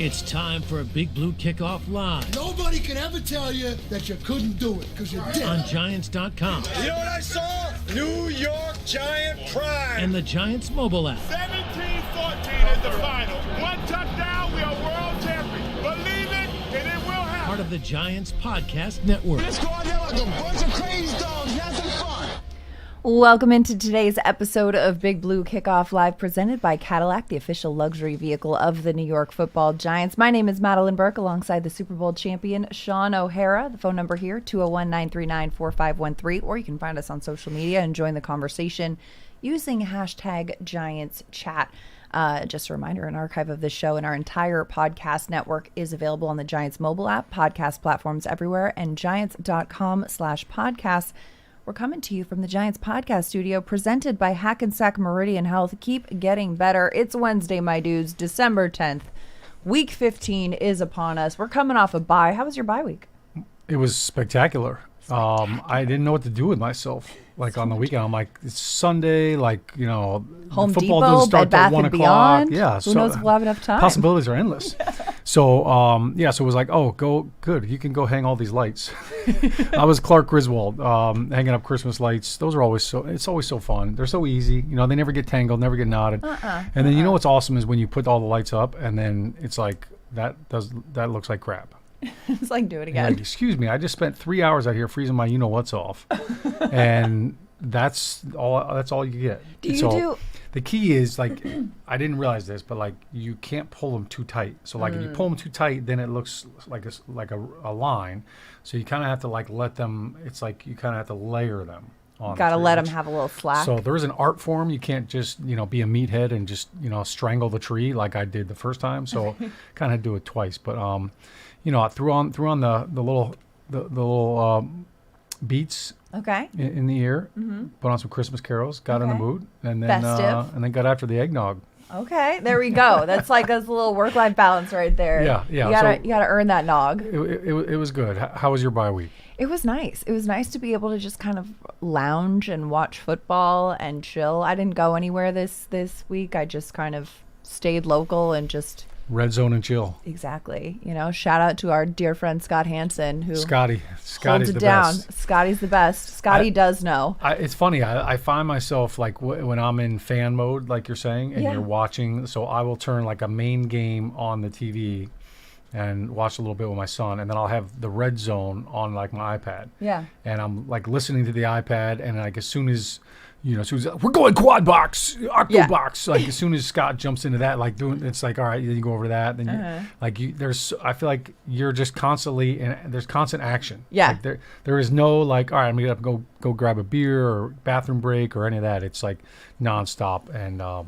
It's time for a Big Blue Kickoff Live. Nobody can ever tell you that you couldn't do it, because you did. On Giants.com. You know what I saw? New York Giant Pride. And the Giants mobile app. 17-14 is the final. One touchdown, we are world champions. Believe it, and it will happen. Part of the Giants Podcast Network. Let's go out there like a bunch of crazy dogs. Have some fun. Welcome into today's episode of Big Blue Kickoff Live, presented by Cadillac, the official luxury vehicle of the New York Football Giants. My name is Madelyn Burke, alongside the Super Bowl champion Shaun O'Hara. The phone number here, 201-939-4513, or you can find us on social media and join the conversation using hashtag Giants Chat. Just a reminder, an archive of this show and our entire podcast network is available on the Giants mobile app, podcast platforms everywhere, and giants.com/podcasts. We're coming to you from the Giants podcast studio, presented by Hackensack Meridian Health. Keep getting better. It's Wednesday, my dudes, December 10th. Week 15 is upon us. We're coming off a bye. How was your bye week? It was spectacular. I didn't know what to do with myself. Like on the weekend, I'm like, it's Sunday, like, you know, Home football Depot, doesn't start Bed Bath till 1 and o'clock. Beyond. Yeah, Who knows if we'll have enough time? Possibilities are endless. So, so it was like, oh, good. You can go hang all these lights. I was Clark Griswold, hanging up Christmas lights. Those are it's always so fun. They're so easy. You know, they never get tangled, never get knotted. And then you know what's awesome is when you put all the lights up and then it's like, that looks like crap. It's like, do it again. Like, excuse me, I just spent 3 hours out here freezing my you-know-what's off. And that's all you get. The key is, like, I didn't realize this, but, like, you can't pull them too tight. So, like, if you pull them too tight, then it looks like a line. So you kind of have to, like, let them, it's like you kind of have to layer them on. Got to let them have a little slack. So there is an art form. You can't just, you know, be a meathead and just, you know, strangle the tree like I did the first time. So kind of do it twice. But, you know, I threw on the little beats. Okay. In the ear, put on some Christmas carols, got in the mood, and then got after the eggnog. Okay, there we go. That's a little work-life balance right there. Yeah. You gotta earn that nog. It was good. How was your bye week? It was nice. It was nice to be able to just kind of lounge and watch football and chill. I didn't go anywhere this week. I just kind of stayed local and just red zone and chill. Exactly. You know, shout out to our dear friend Scott Hansen, who Scotty's holds it the down. best. Scotty's the best. Scotty does know. It's funny. I find myself like when I'm in fan mode, like you're saying, and you're watching. So I will turn like a main game on the TV and watch a little bit with my son, and then I'll have the red zone on like my iPad. Yeah. And I'm like listening to the iPad, and like as soon as we're going quad box, octo box. Like as soon as Scott jumps into that, like it's like, all right, then you go over that. Then I feel like you're just constantly, and there's constant action. Yeah. Like there is no like, all right, I'm gonna have to go grab a beer or bathroom break or any of that. It's like nonstop. And I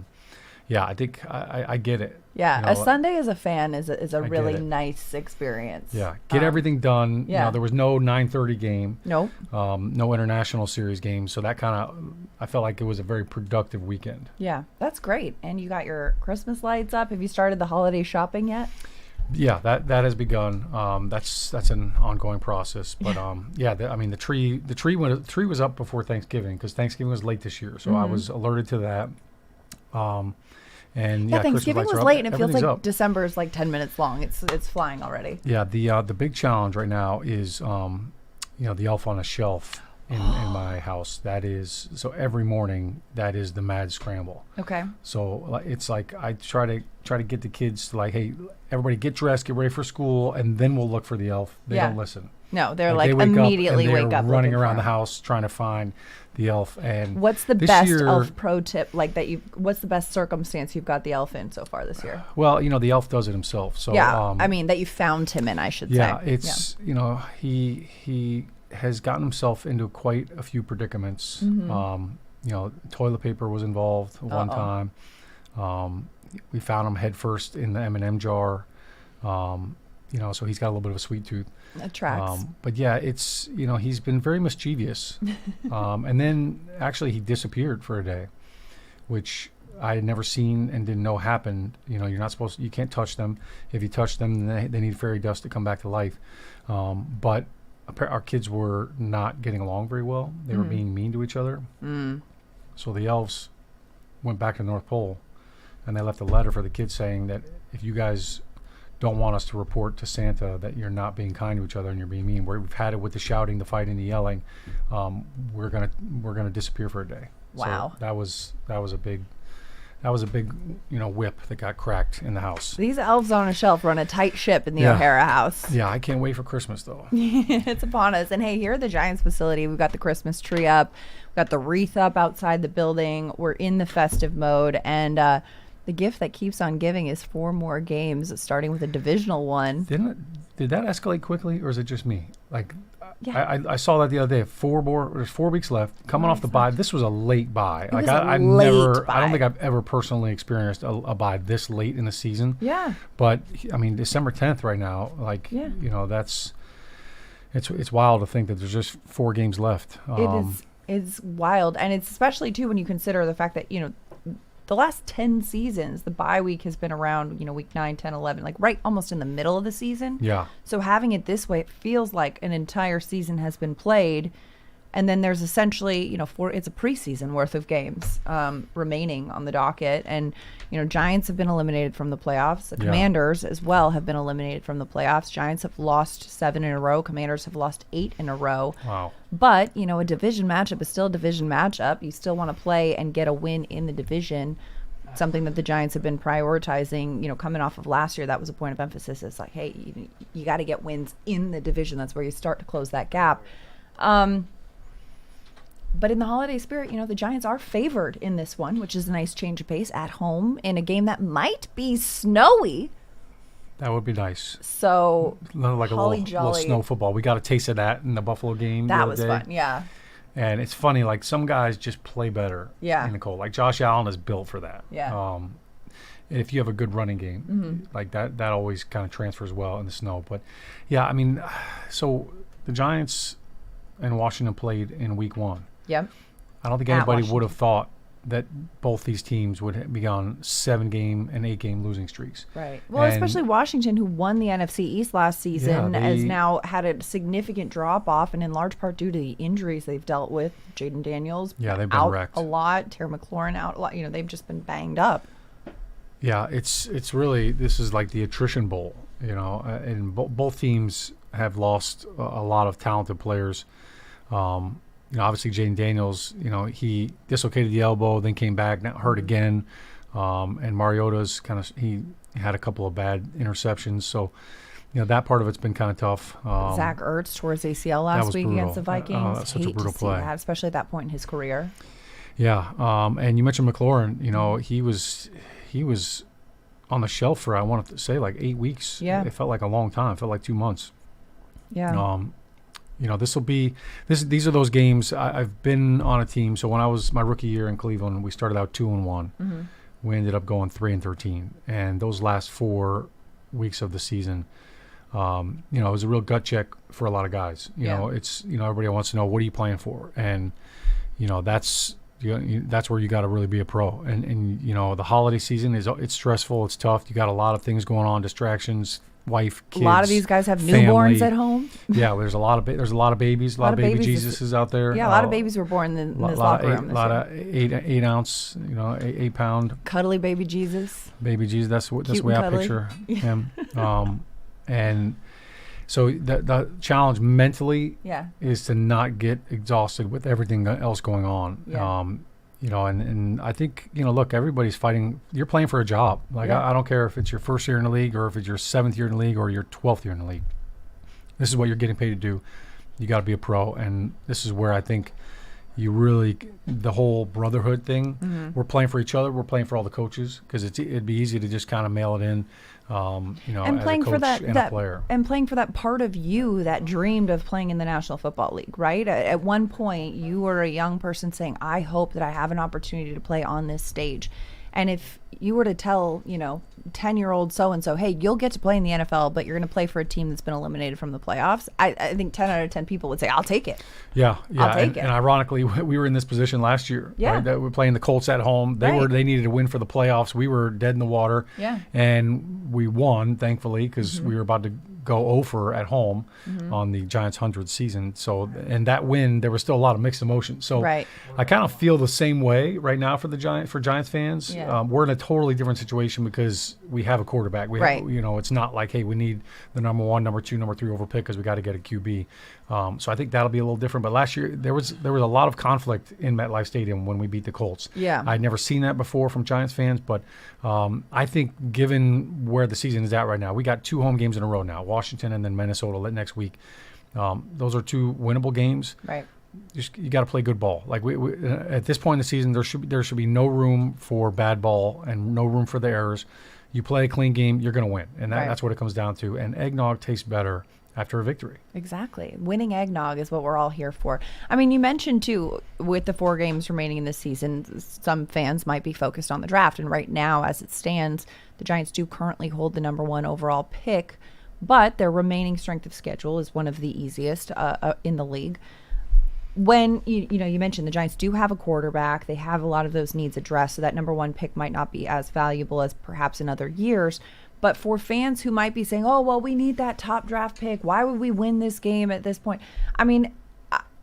think I get it. Yeah, you know, a Sunday as a fan is a really it. nice experience. Yeah, get everything done. Yeah. You know, there was no 9:30 game. Nope. No international series game. So that I felt like it was a very productive weekend. Yeah, that's great. And you got your Christmas lights up. Have you started the holiday shopping yet? Yeah, that has begun. That's an ongoing process. But the tree was up before Thanksgiving because Thanksgiving was late this year. So I was alerted to that. Thanksgiving was late, and it feels like December is like 10 minutes long. It's flying already. Yeah, the big challenge right now is the elf on a shelf in my house. That is, so every morning that is the mad scramble. Okay. So it's like I try to get the kids to like, hey, everybody get dressed, get ready for school, and then we'll look for the elf. They don't listen. No, they're they immediately wake up running around the him. house trying to find the elf. And what's the best elf pro tip what's the best circumstance you've got the elf in so far this year? Well, the elf does it himself. So that you found him in, I should say. Yeah, it's he has gotten himself into quite a few predicaments. Toilet paper was involved one time. We found him head first in the M&M jar. So he's got a little bit of a sweet tooth. That tracks. But yeah, it's, he's been very mischievous. And then actually he disappeared for a day, which I had never seen and didn't know happened. You're not you can't touch them. If you touch them, then they need fairy dust to come back to life. But our kids were not getting along very well. They were being mean to each other. So the elves went back to the North Pole, and they left a letter for the kids saying that if you guys don't want us to report to Santa that you're not being kind to each other and you're being mean. We've had it with the shouting, the fighting, the yelling. We're gonna disappear for a day. Wow. So that was a big whip that got cracked in the house. These elves on a shelf run a tight ship in the Yeah. O'Hara house. Yeah, I can't wait for Christmas though. It's upon us. And hey, here at the Giants facility, we've got the Christmas tree up. We've got the wreath up outside the building. We're in the festive mode. And the gift that keeps on giving is 4 more games, starting with a divisional one. Did that escalate quickly, or is it just me? Like, Yeah. I saw that the other day. There's 4 weeks left. Coming off the bye, this was a late bye. was a I late don't think bye. I've ever personally experienced a bye this late in the season. Yeah. But I mean, December 10th right now. Like, Yeah. it's wild to think that there's just 4 games left. It's wild. And it's especially, too, when you consider the fact that, the last 10 seasons, the bye week has been around, week 9, 10, 11, like right almost in the middle of the season. Yeah. So having it this way, it feels like an entire season has been played. And then there's essentially, it's a preseason worth of games remaining on the docket. And, Giants have been eliminated from the playoffs. The Commanders as well have been eliminated from the playoffs. Giants have lost 7 in a row. Commanders have lost 8 in a row. Wow. But, a division matchup is still a division matchup. You still want to play and get a win in the division, something that the Giants have been prioritizing, coming off of last year. That was a point of emphasis. It's like, hey, you got to get wins in the division. That's where you start to close that gap. But in the holiday spirit, the Giants are favored in this one, which is a nice change of pace at home in a game that might be snowy. That would be nice. So, Like a holly little jolly. snow football. We got a taste of that in the Buffalo game. the That other was day. fun, yeah. And it's funny, like some guys just play better Yeah. in the cold. Like Josh Allen is built for that. Yeah. If you have a good running game, like that always kind of transfers well in the snow. But yeah, I mean, so the Giants and Washington played in week 1. Yep. I don't think At anybody Washington. would have thought that both these teams would be on 7-game and 8-game losing streaks. Right. Well, And- especially Washington, who won the NFC East last season, Yeah, has they- now had a significant drop off, and in large part due to the injuries they've dealt with. Jaden Daniels Yeah, they've been out wrecked. a lot. Terry McLaurin out a lot. They've just been banged up. Yeah, it's really, this is like the attrition bowl, and both teams have lost a lot of talented players. Obviously Jaden Daniels, he dislocated the elbow, then came back, now hurt again. And Mariota's he had a couple of bad interceptions. So, that part of it's been kind of tough. Zach Ertz tore his ACL that last was week brutal. against the Vikings. That's such a Hate brutal to see play. that, especially at that point in his career. Yeah. And you mentioned McLaurin, he was on the shelf for, I wanted to say, like 8 weeks. Yeah. It felt like a long time. It felt like 2 months. Yeah. These are those games. I've been on a team. So when I was my rookie year in Cleveland, we started out 2-1. We ended up going 3-13, and those last 4 weeks of the season, it was a real gut check for a lot of guys. It's everybody wants to know, what are you playing for, and that's where you got to really be a pro. And the holiday season it's stressful, it's tough. You got a lot of things going on, distractions. Wife, kids, a lot of these guys have family. newborns at home. Yeah, there's a lot of babies, a lot of baby babies. Jesuses out there. Yeah, a lot of babies were born in this locker room. A lot of 8 ounce, 8 pound cuddly baby Jesus. baby Jesus. That's the Cute way and I cuddly. picture him. And so the challenge mentally Yeah. is to not get exhausted with everything else going on. Yeah. And I think, look, everybody's fighting. You're playing for a job. Like, Yeah. I don't care if it's your first year in the league or if it's your 7th year in the league or your 12th year in the league. This is what you're getting paid to do. You got to be a pro. And this is where I think you really, the whole brotherhood thing, we're playing for each other. We're playing for all the coaches, because it'd be easy to just kind of mail it in, And as playing a coach for that, and a player. and playing for that part of you that dreamed of playing in the National Football League, right? At one point, you were a young person saying, I hope that I have an opportunity to play on this stage. And if you were to tell, 10-year-old so-and-so, hey, you'll get to play in the NFL, but you're going to play for a team that's been eliminated from the playoffs, I think 10 out of 10 people would say, I'll take it. Yeah. I'll take it. And ironically, we were in this position last year. Yeah. Right? That we're playing the Colts at home. They needed to win for the playoffs. We were dead in the water. Yeah. And we won, thankfully, because we were about to go over at home on the Giants' 100th season. So, and that win, there was still a lot of mixed emotions. So, Right. I kind of feel the same way right now for Giants fans. Yeah. We're in a totally different situation because we have a quarterback. We Right. have, it's not like, hey, we need the number 1, number 2, number 3 over pick because we got to get a QB. So I think that'll be a little different. But last year there was a lot of conflict in MetLife Stadium when we beat the Colts. Yeah. I'd never seen that before from Giants fans, but I think given where the season is at right now, we got 2 home games in a row now, Washington and then Minnesota next week. Those are 2 winnable games. Right. You got to play good ball. Like we at this point in the season, there should be no room for bad ball and no room for the errors. You play a clean game, you're going to win, and Right. that's what it comes down to. And eggnog tastes better after a victory. Exactly. Winning eggnog is what we're all here for. I mean, you mentioned, too, with the 4 games remaining in this season, some fans might be focused on the draft. And right now, as it stands, the Giants do currently hold the number 1 overall pick, but their remaining strength of schedule is one of the easiest in the league. When, you mentioned the Giants do have a quarterback, they have a lot of those needs addressed, so that number 1 pick might not be as valuable as perhaps in other years. But for fans who might be saying, oh, well, we need that top draft pick. Why would we win this game at this point? I mean,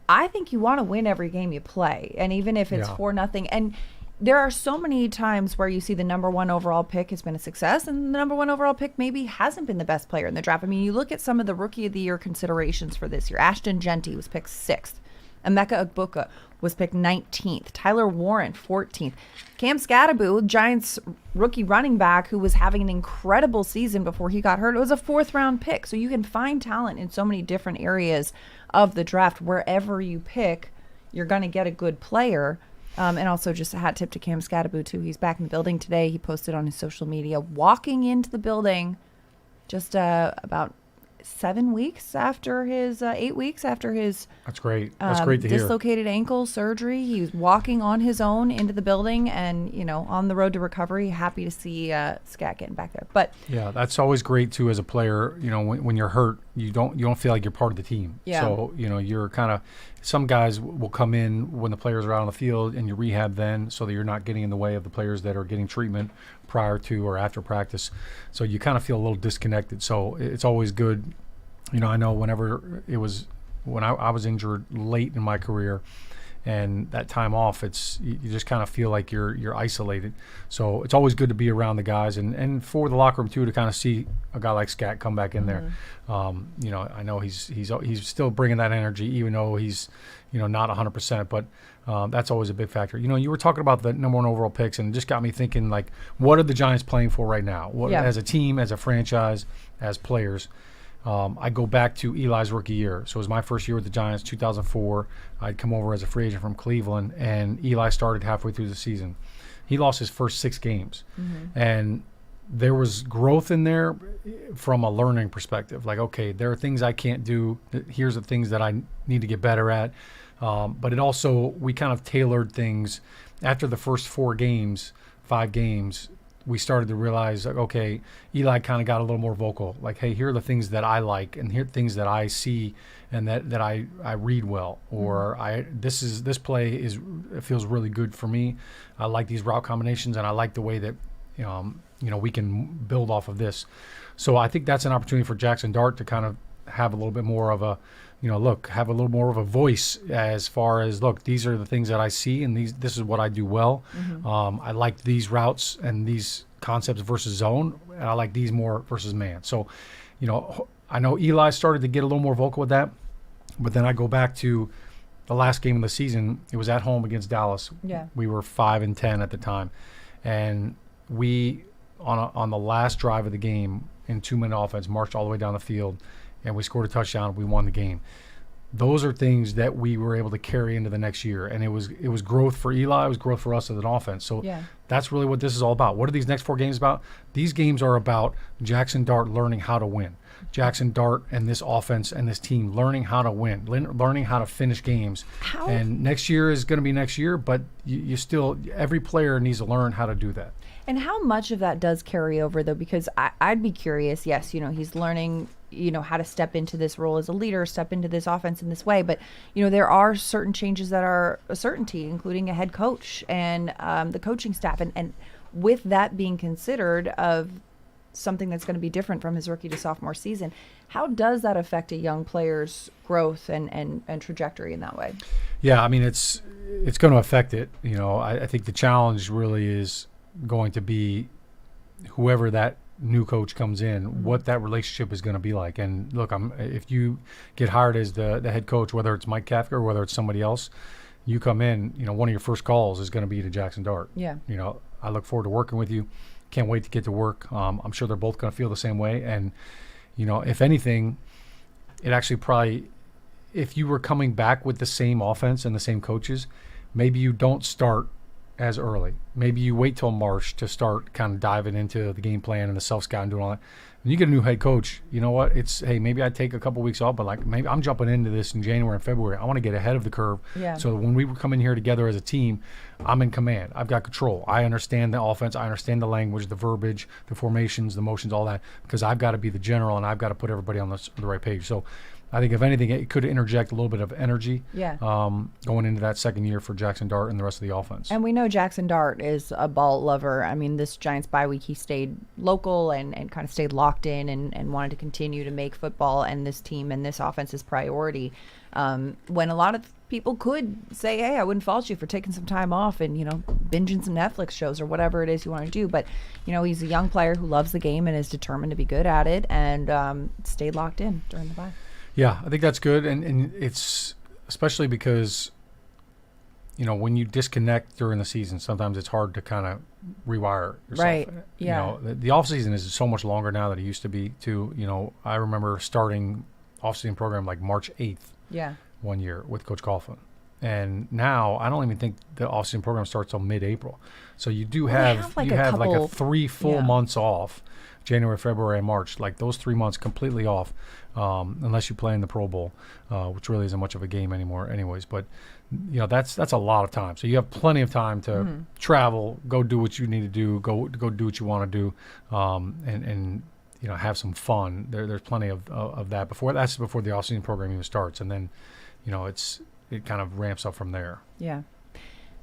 I think you want to win every game you play. And even if it's 4-0. And there are so many times where you see the number 1 overall pick has been a success and the number 1 overall pick maybe hasn't been the best player in the draft. I mean, you look at some of the Rookie of the Year considerations for this year. Ashton Genty was picked 6th. Emeka Egbuka was picked 19th. Tyler Warren, 14th. Cam Scatterbo, Giants rookie running back who was having an incredible season before he got hurt, it was a 4th-round pick. So you can find talent in so many different areas of the draft. Wherever you pick, you're going to get a good player. And also just a hat tip to Cam Scatterbo, too. He's back in the building today. He posted on his social media, walking into the building just about 7 weeks after his 8 weeks after his That's great. That's great to hear. Dislocated ankle surgery. He was walking on his own into the building and, on the road to recovery. Happy to see Scat getting back there. But yeah, that's always great too as a player. When you're hurt, you don't feel like you're part of the team. Yeah. So you're kind of, some guys will come in when the players are out on the field and you rehab then so that you're not getting in the way of the players that are getting treatment prior to or after practice. So you kind of feel a little disconnected. So it's always good. I know whenever it was when I was injured late in my career and that time off, you just kind of feel like you're isolated. So it's always good to be around the guys and for the locker room too, to kind of see a guy like Scat come back in there. I know he's still bringing that energy even though he's not 100%, but that's always a big factor. You were talking about the number 1 overall picks and it just got me thinking, like, what are the Giants playing for right now? As a team, as a franchise, as players? I go back to Eli's rookie year. So it was my first year with the Giants, 2004. I'd come over as a free agent from Cleveland, and Eli started halfway through the season. He lost his first 6 games. And there was growth in there from a learning perspective. Like, okay, there are things I can't do. Here's the things that I need to get better at. But it also, we kind of tailored things. After the first 5 games, we started to realize, like, okay, Eli kind of got a little more vocal. Like, hey, here are the things that I like, and here are things that I see, and that I read well, or this play feels really good for me. I like these route combinations, and I like the way that we can build off of this. So I think that's an opportunity for Jackson Dart to kind of have a little bit more of a, have a little more of a voice as far as, look, these are the things that I see, and this is what I do well. I like these routes and these concepts versus zone, and I like these more versus man. So, I know Eli started to get a little more vocal with that, but then I go back to the last game of the season. It was at home against Dallas. Yeah. We were 5-10 at the time, and we on the last drive of the game in 2-minute offense marched all the way down the field, and we scored a touchdown. We won the game. Those are things that we were able to carry into the next year, and it was growth for Eli. It was growth for us as an offense. So that's really what this is all about. What are these next 4 games about? These games are about Jackson Dart learning how to win. Jackson Dart and this offense and this team learning how to win, learning how to finish games. And next year is going to be next year, but you still, every player needs to learn how to do that. And how much of that does carry over, though? Because I'd be curious. Yes, he's learning, how to step into this role as a leader, step into this offense in this way. But, there are certain changes that are a certainty, including a head coach and the coaching staff. And with that being considered, of something that's going to be different from his rookie to sophomore season. How does that affect a young player's growth and trajectory in that way? Yeah, I mean, it's going to affect it. You know, I think the challenge really is going to be whoever that new coach comes in, what that relationship is going to be like. And look, if you get hired as the head coach, whether it's Mike Kafka or whether it's somebody else, you come in, you know, one of your first calls is going to be to Jackson Dart. Yeah. You know, I look forward to working with you. Can't wait to get to work. I'm sure they're both going to feel the same way. And, you know, if anything, it actually probably, if you were coming back with the same offense and the same coaches, maybe you don't start as early. Maybe you wait till March to start kind of diving into the game plan and the self-scout and doing all that. When you get a new head coach, you know what? It's, hey, maybe I take a couple weeks off, but like maybe I'm jumping into this in January and February. I want to get ahead of the curve. Yeah. So when we come in here together as a team, I'm in command. I've got control. I understand the offense. I understand the language, the verbiage, the formations, the motions, all that, because I've got to be the general and I've got to put everybody on the right page. So I think if anything, it could interject a little bit of energy going into that second year for Jackson Dart and the rest of the offense. And we know Jackson Dart is a ball lover. I mean, this Giants bye week, he stayed local and kind of stayed locked in and wanted to continue to make football and this team and this offense his priority. When a lot of people could say, hey, I wouldn't fault you for taking some time off and, you know, binging some Netflix shows or whatever it is you want to do. But, you know, he's a young player who loves the game and is determined to be good at it and stayed locked in during the bye. Yeah, I think that's good, and it's especially because, you know, when you disconnect during the season, sometimes it's hard to kind of rewire yourself. Right, yeah. You know, the off-season is so much longer now than it used to be, too. You know, I remember starting off-season program like March 8th one year with Coach Coughlin. And now I don't even think the off-season program starts till mid-April. So you do have like a 3 full months off, January, February, and March, like those 3 months completely off, unless you play in the Pro Bowl, which really isn't much of a game anymore anyways. But, you know, that's a lot of time. So you have plenty of time to travel, go do what you need to do, go do what you want to do, and you know, have some fun. There's plenty of that before the off-season program even starts. And then, you know, it kind of ramps up from there. Yeah.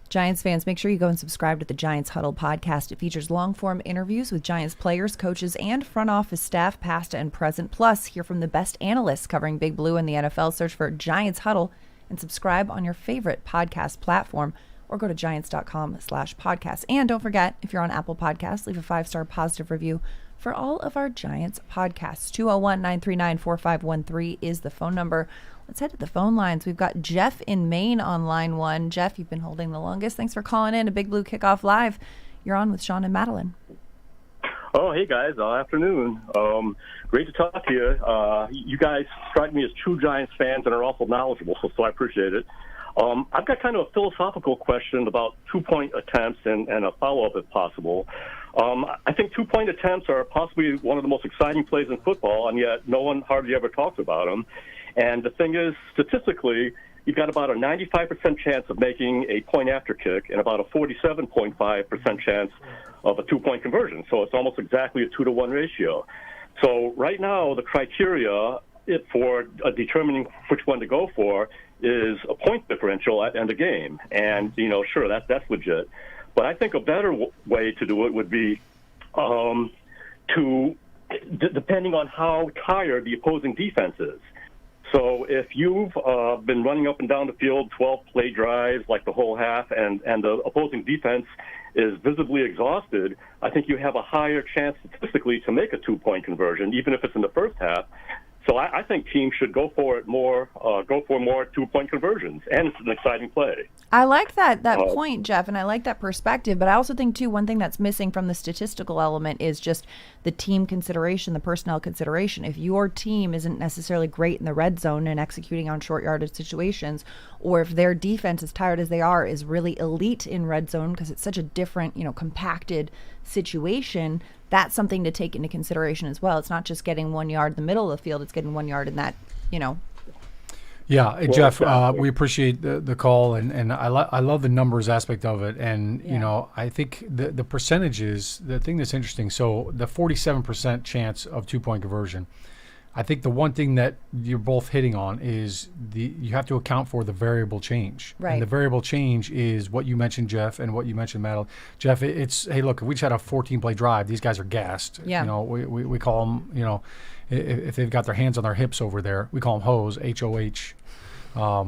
Giants fans, make sure you go and subscribe to the Giants Huddle podcast. It features long-form interviews with Giants players, coaches, and front office staff, past and present. Plus, hear from the best analysts covering Big Blue and the NFL. Search for Giants Huddle and subscribe on your favorite podcast platform or go to giants.com/podcast. And don't forget, if you're on Apple Podcasts, leave a 5-star positive review for all of our Giants podcasts. 201-939-4513 is the phone number. Let's head to the phone lines. We've got Jeff in Maine on line 1. Jeff, you've been holding the longest. Thanks for calling in to Big Blue Kickoff Live. You're on with Shaun and Madelyn. Oh, hey, guys. Afternoon. Great to talk to you. You guys strike me as true Giants fans and are also knowledgeable, so I appreciate it. I've got kind of a philosophical question about two-point attempts and a follow-up if possible. I think two-point attempts are possibly one of the most exciting plays in football, and yet no one hardly ever talks about them. And the thing is, statistically, you've got about a 95% chance of making a point-after kick and about a 47.5% chance of a two-point conversion. So it's almost exactly a 2-to-1 ratio. So right now, the criteria for determining which one to go for is a point differential at end of game. And, you know, sure, that's legit. But I think a better way to do it would be depending on how tired the opposing defense is. So if you've been running up and down the field 12 play drives, like the whole half, and the opposing defense is visibly exhausted, I think you have a higher chance statistically to make a two-point conversion, even if it's in the first half. So I think teams should go for more two-point conversions, and it's an exciting play. I like that point, Jeff, and I like that perspective. But I also think, too, one thing that's missing from the statistical element is just the team consideration, the personnel consideration. If your team isn't necessarily great in the red zone and executing on short yardage situations, or if their defense, as tired as they are, is really elite in red zone because it's such a different, compacted situation, that's something to take into consideration as well. It's not just getting 1 yard in the middle of the field, it's getting 1 yard in that, Yeah, well, Jeff, we appreciate the call, and I love the numbers aspect of it. And, I think the percentages, the thing that's interesting, so the 47% chance of two-point conversion, I think the one thing that you're both hitting on is you have to account for the variable change. Right. And the variable change is what you mentioned, Jeff, and what you mentioned, Madelyn. Jeff, it's, hey, look, if we just had a 14-play drive, these guys are gassed. Yeah. You know, we call them, you know, if they've got their hands on their hips over there, we call them hose, H-O-H. I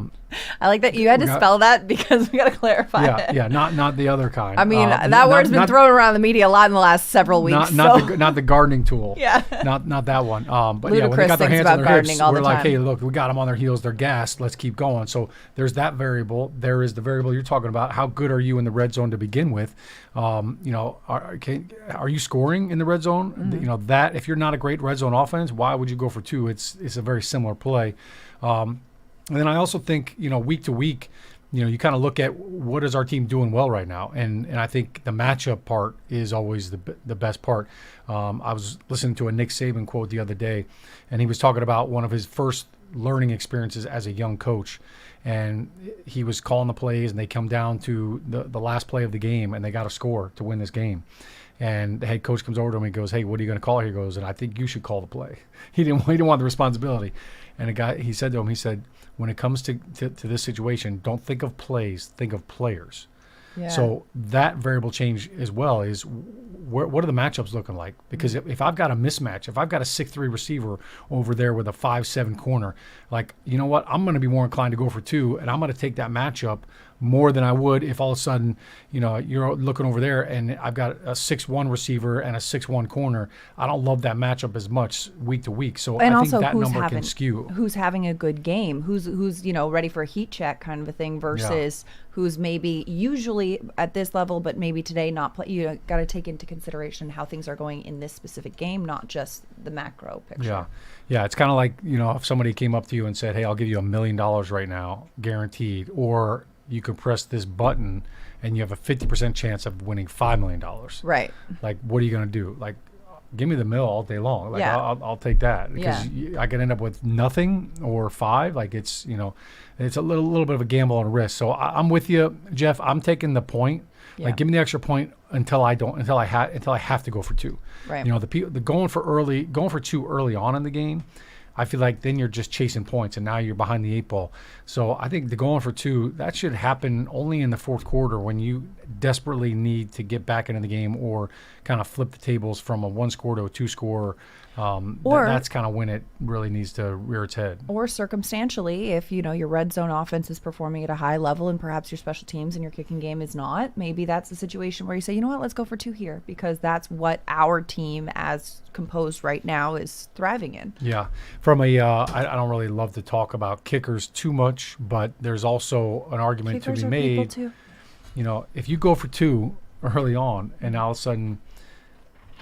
like that you had to spell that because we got to clarify it. Yeah, not the other kind. I mean, that word's been thrown around the media a lot in the last several weeks. Not the gardening tool. Yeah. Not that one. But Ludicrous yeah, when they got their hands on their hips, we're like, time. hey, look, we got them on their heels. They're gassed. Let's keep going. So there's that variable. There is the variable you're talking about. How good are you in the red zone to begin with? You know, are you scoring in the red zone? Mm-hmm. You know, that if you're not a great red zone offense, why would you go for 2? It's a very similar play. And then I also think, you know, week to week, you know, you kind of look at what is our team doing well right now. And I think the matchup part is always the best part. I was listening to a Nick Saban quote the other day, and he was talking about one of his first learning experiences as a young coach. And he was calling the plays, and they come down to the last play of the game, and they got to score to win this game. And the head coach comes over to him and goes, hey, what are you going to call? He goes, and I think you should call the play. He didn't want the responsibility. And he said to him, when it comes to this situation, don't think of plays, think of players. Yeah. So that variable change as well is what are the matchups looking like? Because if I've got a mismatch, if I've got a 6'3" receiver over there with a 5'7" corner, like, you know what, I'm going to be more inclined to go for 2, and I'm going to take that matchup more than I would if all of a sudden, you know, you're looking over there and I've got a 6'1" receiver and a 6'1" corner. I don't love that matchup as much week to week. So and I also think that number can skew. Who's having a good game? Who's you know, ready for a heat check kind of a thing versus who's maybe usually at this level, but maybe today not play. You got to take into consideration how things are going in this specific game, not just the macro picture. Yeah. It's kind of like, you know, if somebody came up to you and said, hey, I'll give you $1 million right now, guaranteed, or you could press this button and you have a 50% chance of winning $5 million. Right. Like, what are you going to do? Like, give me the mill all day long. Like, I'll take that because I could end up with nothing or 5. Like, it's, you know, it's a little bit of a gamble and a risk. So I'm with you, Jeff. I'm taking the point. Yeah. Like, give me the extra point until I have to go for 2. Right. You know, the going for 2 early on in the game, I feel like then you're just chasing points, and now you're behind the 8 ball. So I think the going for 2, that should happen only in the fourth quarter when you desperately need to get back into the game or kind of flip the tables from a 1 score to a 2 score. That's kind of when it really needs to rear its head. Or circumstantially, if you know your red zone offense is performing at a high level and perhaps your special teams and your kicking game is not, maybe that's a situation where you say, you know what, let's go for 2 here because that's what our team as composed right now is thriving in. Yeah. From I don't really love to talk about kickers too much, but there's also an argument Kickers to be made. People too. You know, if you go for 2 early on and all of a sudden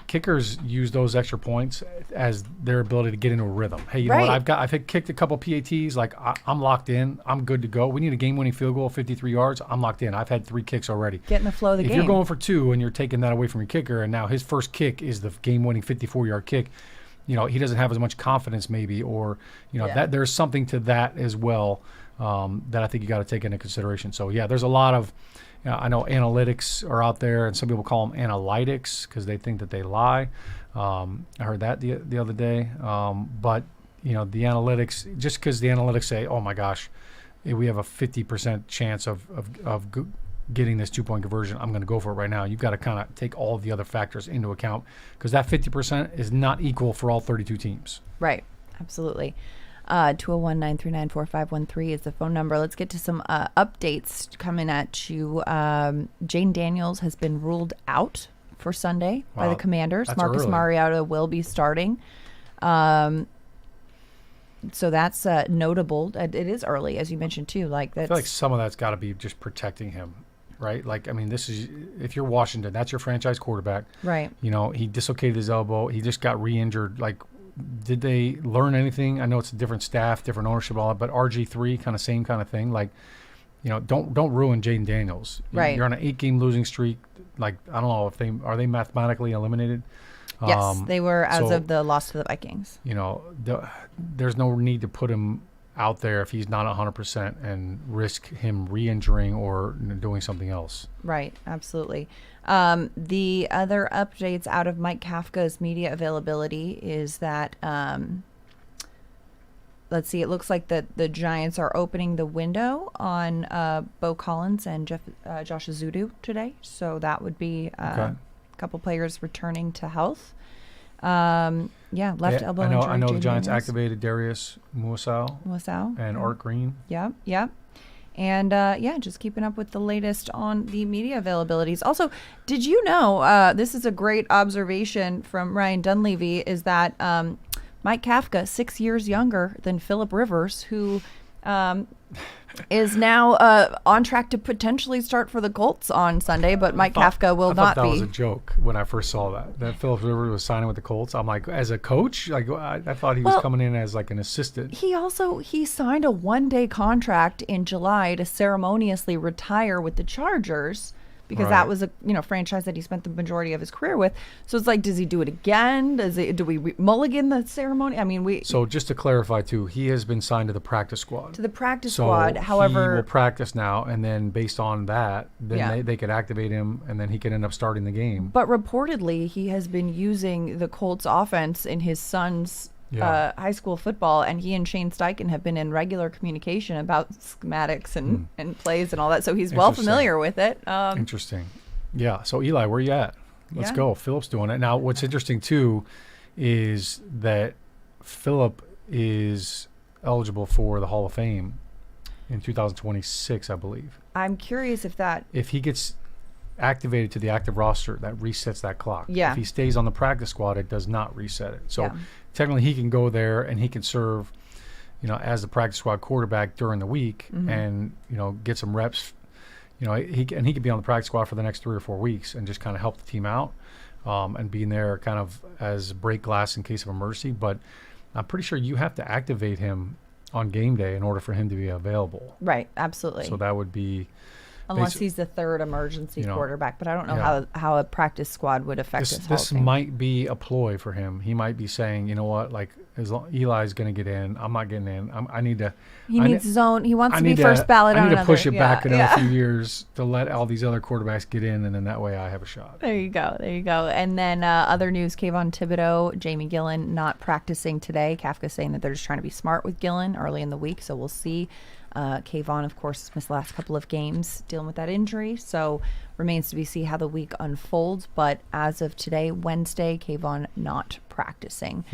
kickers use those extra points as their ability to get into a rhythm. Hey, you know what? I've kicked a couple PATs. Like, I'm locked in. I'm good to go. We need a game-winning field goal, 53 yards. I'm locked in. I've had 3 kicks already. Get in the flow of the game. If you're going for 2 and you're taking that away from your kicker, and now his first kick is the game-winning 54-yard kick, you know, he doesn't have as much confidence maybe, or, you know, that there's something to that as well that I think you got to take into consideration. So, yeah, there's a lot of I know analytics are out there, and some people call them analytics because they think that they lie. I heard that the other day. But, you know, the analytics, just because the analytics say, oh, my gosh, we have a 50% chance of getting this 2-point conversion, I'm going to go for it right now. You've got to kind of take all of the other factors into account because that 50% is not equal for all 32 teams. Right. Absolutely. 201-939-4513 is the phone number. Let's get to some updates coming at you. Jane Daniels has been ruled out for Sunday by the Commanders. Marcus Mariota will be starting. So that's notable. It is early, as you mentioned, too. I feel like some of that's got to be just protecting him, right? Like, I mean, this is, if you're Washington, that's your franchise quarterback. Right. You know, he dislocated his elbow. He just got re-injured. Like, did they learn anything? I know it's a different staff, different ownership, all that, but RG3, kind of same kind of thing. Like, you know, don't ruin Jaden Daniels. Right. You're on an 8-game losing streak. Like, I don't know if are they mathematically eliminated? Yes, they were as of the loss to the Vikings. You know, there's no need to put him out there if he's not 100% and risk him re-injuring or doing something else. Right, absolutely. The other updates out of Mike Kafka's media availability is that let's see. It looks like the Giants are opening the window on Bo Collins and Josh Azudu today. So that would be a couple players returning to health. Left elbow injury. I know the Jamie Giants Williams. activated Darius Muasau and Art Green. Yep. And just keeping up with the latest on the media availabilities. Also, did you know, this is a great observation from Ryan Dunleavy, is that Mike Kafka, 6 years younger than Phillip Rivers, who is now on track to potentially start for the Colts on Sunday, but Mike Kafka will not be. I thought that was a joke when I first saw that Phillip Rivers was signing with the Colts. I'm like, as a coach? Like, I thought he was coming in as like an assistant. He signed a one-day contract in July to ceremoniously retire with the Chargers, because that was a franchise that he spent the majority of his career with. So it's like, does he do it again? Do we mulligan the ceremony? I mean, So just to clarify too, he has been signed to the practice squad. Squad. However, he will practice now, and then based on that, then they could activate him, and then he could end up starting the game. But reportedly, he has been using the Colts offense in his son's high school football, and he and Shane Steichen have been in regular communication about schematics and plays and all that. So he's well familiar with it. Interesting. Yeah. So Eli, where you at? Let's go. Phillip's doing it. Now, what's interesting too is that Phillip is eligible for the Hall of Fame in 2026, I believe. I'm curious if he gets activated to the active roster, that resets that clock. Yeah. If he stays on the practice squad, it does not reset it. So technically he can go there and he can serve, as the practice squad quarterback during the week and, get some reps. He could be on the practice squad for the next 3 or 4 weeks and just kind of help the team out and being there kind of as break glass in case of emergency. But I'm pretty sure you have to activate him on game day in order for him to be available. Right. Absolutely. So that would be, unless he's the third emergency quarterback, but I don't know how a practice squad would affect his This might be a ploy for him. He might be saying, you know what, like, as long Eli's going to get in, I'm not getting in. I need to. He needs his own. He wants to be first ballot. I need to push it back another few years to let all these other quarterbacks get in, and then that way I have a shot. There you go. And then other news: Kayvon Thibodeau, Jamie Gillen not practicing today. Kafka saying that they're just trying to be smart with Gillen early in the week, so we'll see. Kayvon, of course, missed the last couple of games dealing with that injury, so remains to be seen how the week unfolds. But as of today, Wednesday, Kayvon not practicing.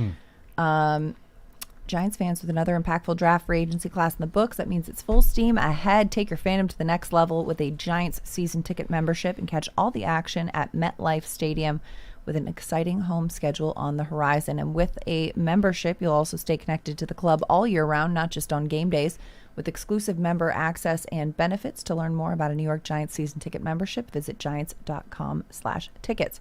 Giants fans, with another impactful draft free agency class in the books, that means it's full steam ahead. Take your fandom to the next level with a Giants season ticket membership and catch all the action at MetLife Stadium with an exciting home schedule on the horizon. And with a membership, you'll also stay connected to the club all year round, not just on game days, with exclusive member access and benefits. To learn more about a New York Giants season ticket membership, visit giants.com/tickets.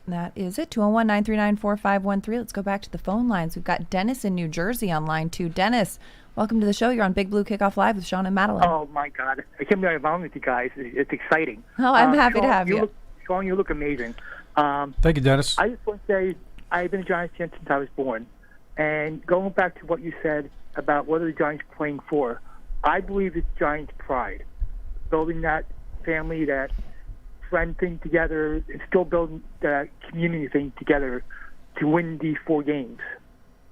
That is it. 201-939-4513. Let's go back to the phone lines. We've got Dennis in New Jersey on line 2. Dennis, welcome to the show. You're on Big Blue Kickoff Live with Shaun and Madelyn. Oh, my God. I can't believe I'm on with you guys. It's exciting. Oh, I'm happy to have you. Shaun, you look amazing. Thank you, Dennis. I just want to say I've been a Giants fan since I was born. And going back to what you said about what are the Giants playing for, I believe it's Giants pride. Building that family, that friend thing together, and still building that community thing together to win these 4 games.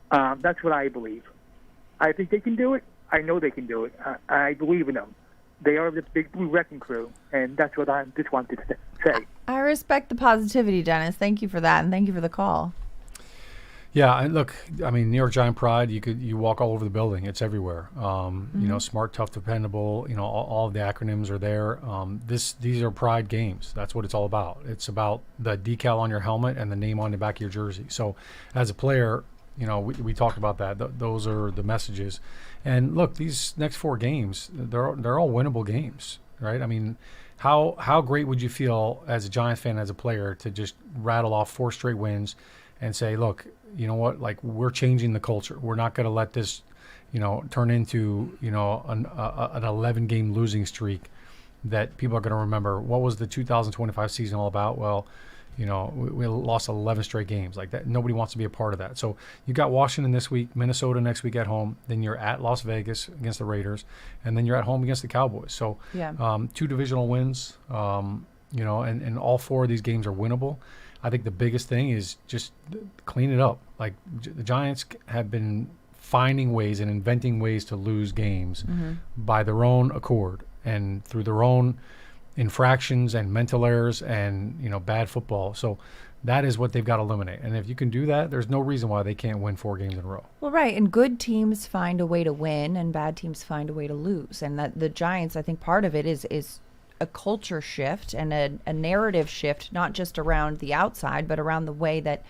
That's what I believe. I think they can do it. I know they can do it. I believe in them. They are the Big Blue Wrecking Crew, and that's what I just wanted to say. I respect the positivity, Dennis. Thank you for that, and thank you for the call. Yeah, and look, I mean, New York Giant pride, you walk all over the building. It's everywhere. Smart, tough, dependable, all of the acronyms are there. These are pride games. That's what it's all about. It's about the decal on your helmet and the name on the back of your jersey. So as a player, we talked about that. Those are the messages. And look, these next 4 games, they're all winnable games, right? I mean, how great would you feel as a Giants fan, as a player, to just rattle off 4 straight wins and say, look, you know what, like, we're changing the culture. We're not going to let this, turn into, an 11-game losing streak that people are going to remember. What was the 2025 season all about? Well, we lost 11 straight games like that. Nobody wants to be a part of that. So you got Washington this week, Minnesota next week at home. Then you're at Las Vegas against the Raiders, and then you're at home against the Cowboys. So 2 divisional wins, and all 4 of these games are winnable. I think the biggest thing is just clean it up. Like the Giants have been finding ways and inventing ways to lose games by their own accord and through their own infractions and mental errors and bad football. So that is what they've got to eliminate. And if you can do that, there's no reason why they can't win 4 games in a row. Well, right. And good teams find a way to win and bad teams find a way to lose. And that the Giants, I think part of it is a culture shift and a narrative shift, not just around the outside, but around the way that,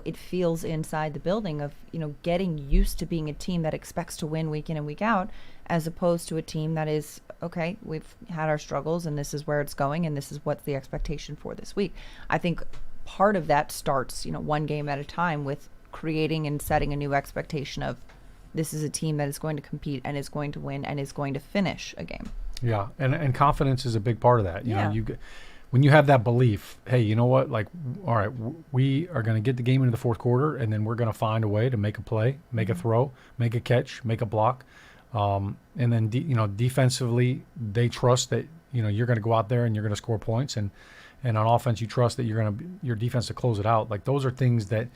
it feels inside the building of, getting used to being a team that expects to win week in and week out, as opposed to a team that is, okay, we've had our struggles and this is where it's going and this is what's the expectation for this week. I think part of that starts, one game at a time with creating and setting a new expectation of this is a team that is going to compete and is going to win and is going to finish a game. Yeah, and confidence is a big part of that. You Yeah. know, when you have that belief, hey, you know what? Like, all right, we are going to get the game into the fourth quarter, and then we're going to find a way to make a play, make a throw, make a catch, make a block, and then defensively, they trust that you're going to go out there and you're going to score points, and on offense, you trust that your defense to close it out. Like those are things that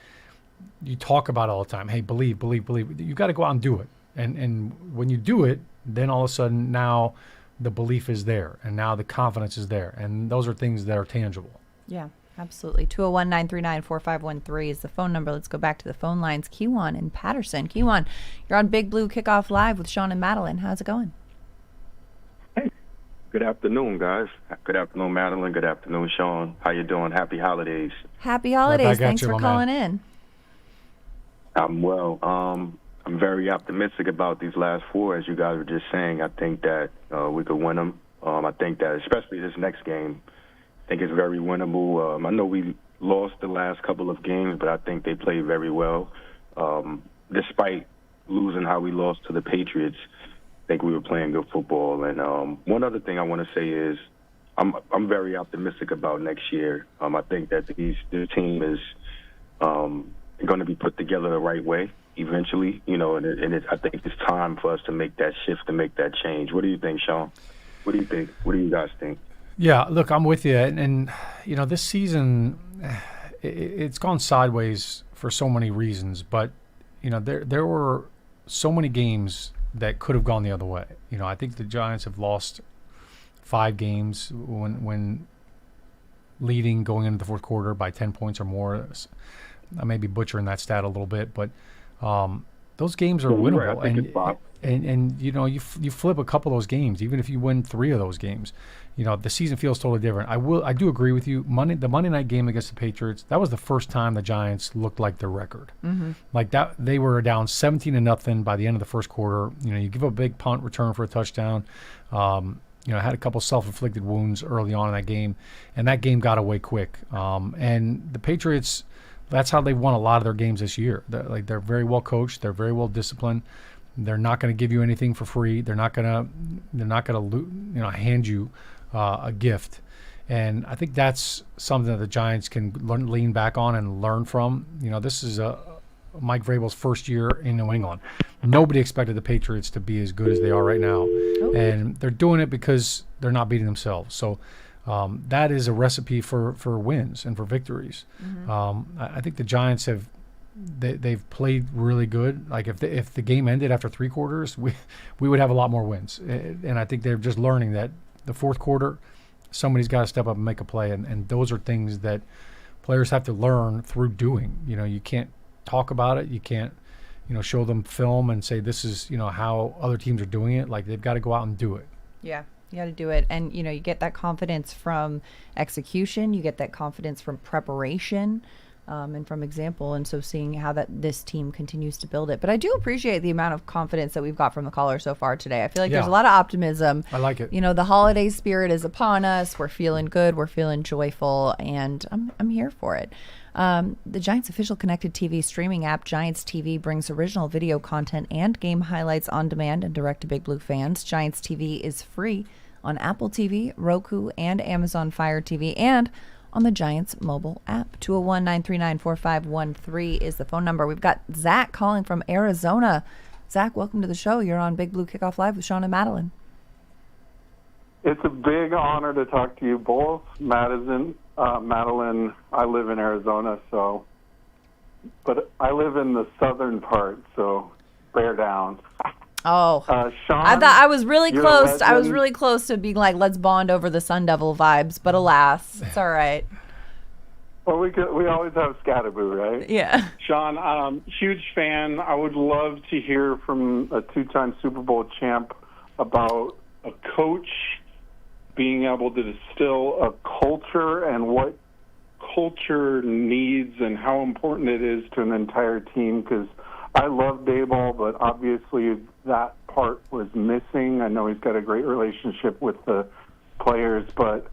you talk about all the time. Hey, believe. You got to go out and do it, and when you do it, then all of a sudden now the belief is there, and now the confidence is there, and those are things that are tangible. Yeah, absolutely. 201-939-4513 is the phone number. Let's go back to the phone lines. Kiwan in Patterson. Kiwan, you're on Big Blue Kickoff Live with Shaun and Madelyn. How's it going? Hey, good afternoon, guys. Good afternoon, Madelyn. Good afternoon, Shaun. How you doing? Happy holidays. Happy holidays. Thanks for calling in. I'm well. I'm very optimistic about these last 4, as you guys were just saying. I think that we could win them. I think that especially this next game, I think it's very winnable. I know we lost the last couple of games, but I think they played very well. Despite losing how we lost to the Patriots, I think we were playing good football. And one other thing I want to say is I'm very optimistic about next year. I think that this team is going to be put together the right way eventually, I think it's time for us to make that shift, to make that change. What do you think, Shaun? What do you think? What do you guys think? Yeah, look, I'm with you. And this season, it's gone sideways for so many reasons. But, there were so many games that could have gone the other way. I think the Giants have lost 5 games when leading going into the fourth quarter by 10 points or more. I may be butchering that stat a little bit, but those games are winnable. And you flip a couple of those games, even if you win 3 of those games, the season feels totally different. I do agree with you. The Monday night game against the Patriots, that was the first time the Giants looked like their record. Like that, they were down 17-0 by the end of the first quarter. You give a big punt return for a touchdown. Had a couple self-inflicted wounds early on in that game, and that game got away quick. And the Patriots, that's how they won a lot of their games this year. They're very well coached. They're very well disciplined. They're not going to give you anything for free. They're not going to hand you a gift. And I think that's something that the Giants can lean back on and learn from. This is Mike Vrabel's first year in New England. Nobody expected the Patriots to be as good as they are right now, and they're doing it because they're not beating themselves. So. That is a recipe for wins and for victories. I think the Giants they've played really good. Like if the game ended after 3 quarters, we would have a lot more wins. And I think they're just learning that the fourth quarter, somebody's got to step up and make a play. And those are things that players have to learn through doing. You can't talk about it. You can't show them film and say this is how other teams are doing it. Like they've got to go out and do it. Yeah. You got to do it. And, you get that confidence from execution. You get that confidence from preparation and from example. And so seeing how this team continues to build it. But I do appreciate the amount of confidence that we've got from the caller so far today. I feel like there's a lot of optimism. I like it. The holiday spirit is upon us. We're feeling good. We're feeling joyful. And I'm here for it. The Giants official connected TV streaming app, Giants TV, brings original video content and game highlights on demand and direct to Big Blue fans. Giants TV is free on Apple TV, Roku, and Amazon Fire TV, and on the Giants mobile app. 201-939-4513 is the phone number. We've got Zach calling from Arizona. Zach, welcome to the show. You're on Big Blue Kickoff Live with Shaun and Madelyn. It's a big honor to talk to you both, Madison. Madelyn, I live in Arizona, but I live in the southern part, so bear down. Oh, Shaun, I thought I was really you're a close. I was legend. really close to being like, let's bond over the Sun Devil vibes, but alas, it's all right. Well, we always have Scatterboo, right? Yeah. Shaun, huge fan. I would love to hear from a two-time Super Bowl champ about a coach being able to distill a culture and what culture needs and how important it is to an entire team, because I love Dayball, but obviously that part was missing. I know he's got a great relationship with the players, but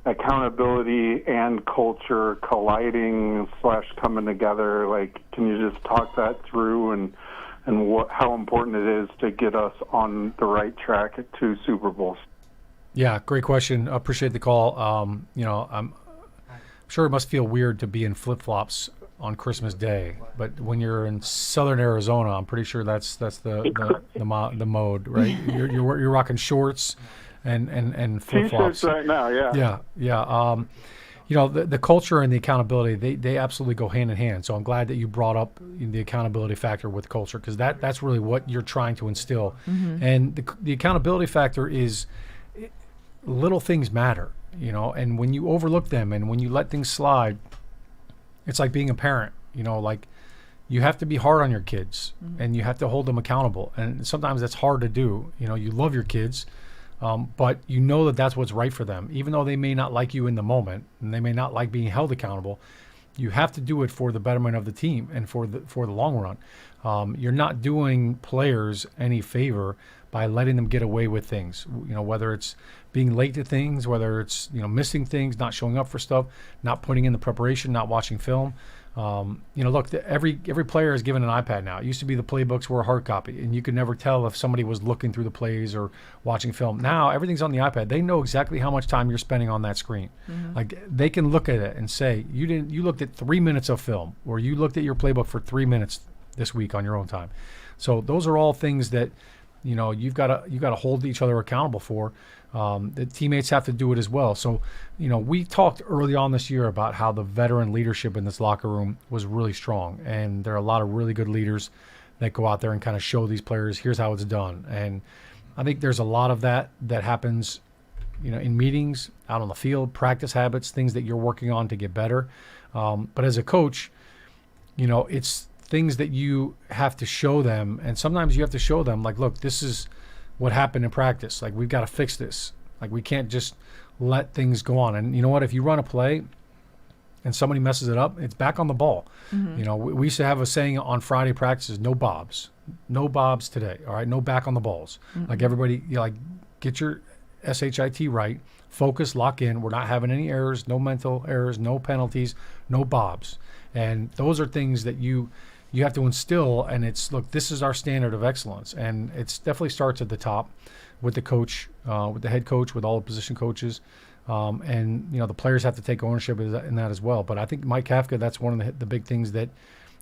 accountability and culture colliding / coming together, like, can you just talk that through and how important it is to get us on the right track at 2 Super Bowls? Yeah, great question. Appreciate the call. I'm sure it must feel weird to be in flip-flops on Christmas Day, but when you're in Southern Arizona, I'm pretty sure that's the mode, right? You're rocking shorts and flip-flops T-shirts right now, yeah. Yeah. The culture and the accountability, they absolutely go hand in hand. So I'm glad that you brought up the accountability factor with culture, because that's really what you're trying to instill. Mm-hmm. And the accountability factor is little things matter, and when you overlook them and when you let things slide, it's like being a parent, like you have to be hard on your kids and you have to hold them accountable. And sometimes that's hard to do. You love your kids, but you know that that's what's right for them, even though they may not like you in the moment and they may not like being held accountable. You have to do it for the betterment of the team and for the long run. You're not doing players any favor by letting them get away with things, whether it's being late to things, whether it's, missing things, not showing up for stuff, not putting in the preparation, not watching film. Look, every player is given an iPad now. It used to be the playbooks were a hard copy, and you could never tell if somebody was looking through the plays or watching film. Now everything's on the iPad. They know exactly how much time you're spending on that screen. Mm-hmm. Like, they can look at it and say, you looked at 3 minutes of film, or you looked at your playbook for 3 minutes this week on your own time. So those are all things that you've got to hold each other accountable for. The teammates have to do it as well. So, we talked early on this year about how the veteran leadership in this locker room was really strong, and there are a lot of really good leaders that go out there and kind of show these players, here's how it's done. And I think there's a lot of that happens, in meetings, out on the field, practice habits, things that you're working on to get better. But as a coach, it's things that you have to show them, and sometimes you have to show them, like, look, this is what happened in practice. Like, we've got to fix this. Like, we can't just let things go on. And you know what? If you run a play and somebody messes it up, it's back on the ball. Mm-hmm. We used to have a saying on Friday practices: no bobs today. All right, no back on the balls. Mm-hmm. Like, everybody, get your SHIT right. Focus, lock in. We're not having any errors, no mental errors, no penalties, no bobs. And those are things that you have to instill, and it's, look, this is our standard of excellence. And it's definitely starts at the top with the coach, with the head coach, with all the position coaches. And, the players have to take ownership in that as well. But I think Mike Kafka, that's one of the big things that